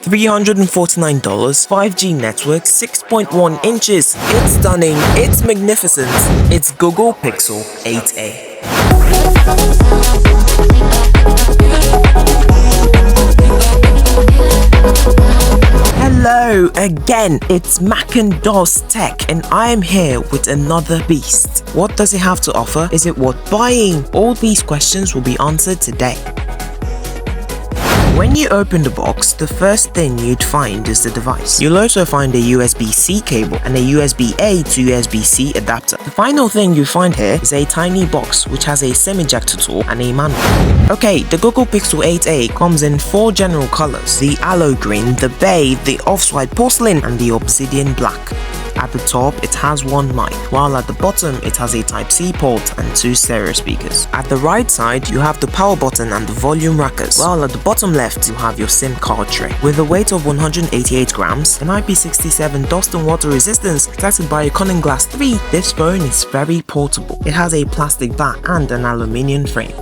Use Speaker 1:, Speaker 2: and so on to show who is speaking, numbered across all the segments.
Speaker 1: $349, 5G network, 6.1 inches. It's stunning, it's magnificent. It's Google Pixel 8a. Hello again, it's MaconDoesTech and I am here with another beast. What does it have to offer? Is it worth buying? All these questions will be answered today. When you open the box, the first thing you'd find is the device. You'll also find a USB-C cable and a USB-A to USB-C adapter. The final thing you find here is a tiny box which has a SIM ejector tool and a manual. Okay, the Google Pixel 8a comes in 4 general colors: the aloe green, the bay, the off-white porcelain and the obsidian black. At the top, it has one mic, while at the bottom, it has a Type-C port and 2 stereo speakers. At the right side, you have the power button and the volume rockers, while at the bottom left, you have your SIM card tray. With a weight of 188 grams, an IP67 dust and water resistance protected by a Cunning Glass 3, this phone is very portable. It has a plastic back and an aluminium frame.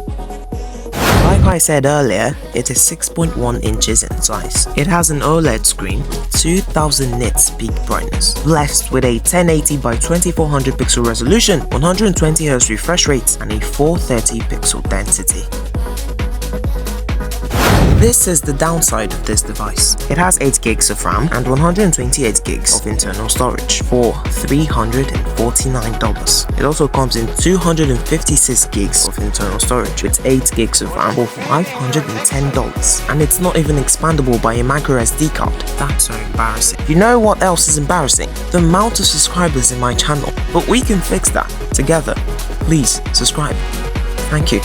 Speaker 1: Like I said earlier, it is 6.1 inches in size. It has an OLED screen, 2000 nits peak brightness, blessed with a 1080 by 2400 pixel resolution, 120Hz refresh rate, and a 430 pixel density. This is the downside of this device. It has 8 gigs of RAM and 128 gigs of internal storage for $349. It also comes in 256 gigs of internal storage with 8 gigs of RAM for $510. And it's not even expandable by a micro SD card. That's so embarrassing. You know what else is embarrassing? The amount of subscribers in my channel. But we can fix that together. Please subscribe. Thank you.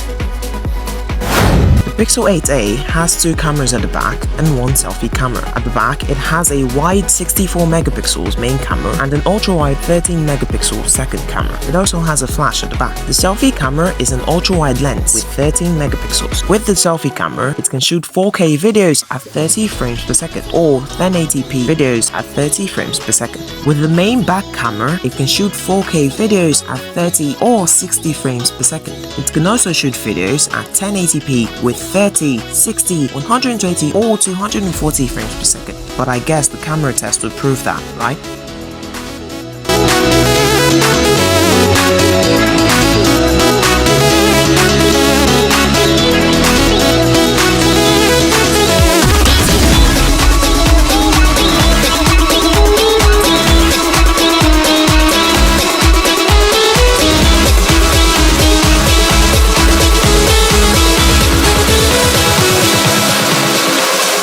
Speaker 1: The Pixel 8a has 2 cameras at the back and 1 selfie camera. At the back, it has a wide 64 megapixels main camera and an ultra-wide 13 megapixel second camera. It also has a flash at the back. The selfie camera is an ultra-wide lens with 13 megapixels. With the selfie camera, it can shoot 4K videos at 30 frames per second or 1080p videos at 30 frames per second. With the main back camera, it can shoot 4K videos at 30 or 60 frames per second. It can also shoot videos at 1080p with 30, 60, 120 or 240 frames per second. But I guess the camera test would prove that, right?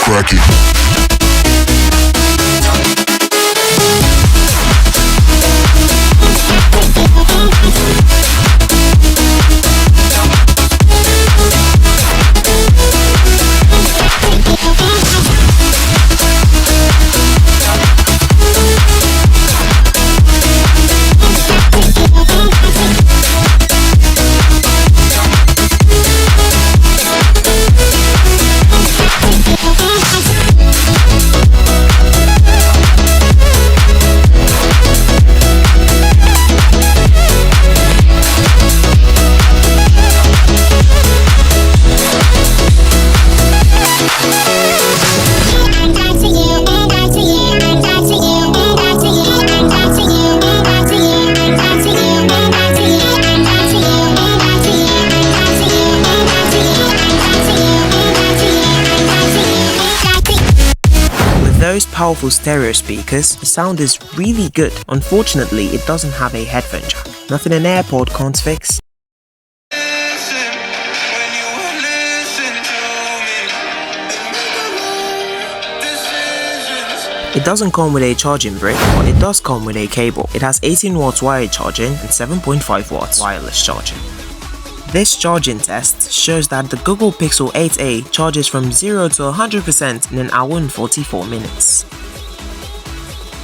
Speaker 2: Cracky.
Speaker 1: Those powerful stereo speakers, the sound is really good. Unfortunately, it doesn't have a headphone jack. Nothing an AirPod can't fix. It doesn't come with a charging brick, but it does come with a cable. It has 18 watts wired charging and 7.5 watts wireless charging. This charging test shows that the Google Pixel 8a charges from 0 to 100% in an hour and 44 minutes.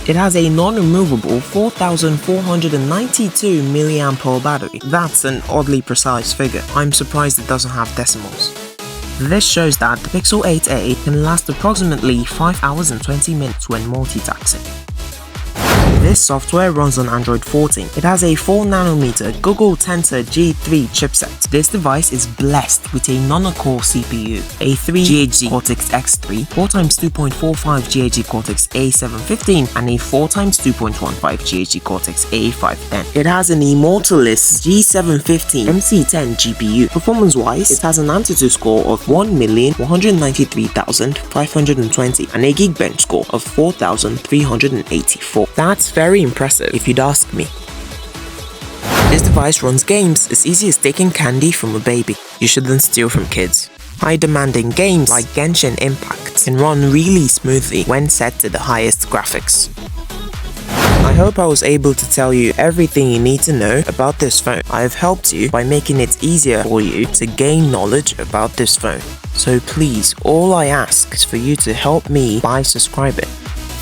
Speaker 1: It has a non-removable 4492 mAh battery. That's an oddly precise figure. I'm surprised it doesn't have decimals. This shows that the Pixel 8a can last approximately 5 hours and 20 minutes when multitasking. This software runs on Android 14. It has a 4nm Google Tensor G3 chipset. This device is blessed with a nano-core CPU, a 3 GHz Cortex-X3, 4x2.45 GHz Cortex-A715, and a 4x2.15 GHz Cortex-A510. It has an Immortalis G715 MC10 GPU. Performance-wise, it has an AnTuTu score of 1,193,520 and a Geekbench score of 4,384. That's very impressive if you'd ask me. This device runs games as easy as taking candy from a baby. You shouldn't steal from kids. High-demanding games like Genshin Impact can run really smoothly when set to the highest graphics. I hope I was able to tell you everything you need to know about this phone. I have helped you by making it easier for you to gain knowledge about this phone. So please, all I ask is for you to help me by subscribing.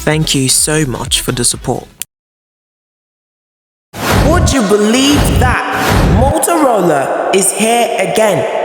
Speaker 1: Thank you so much for the support. Would you believe that Motorola is here again?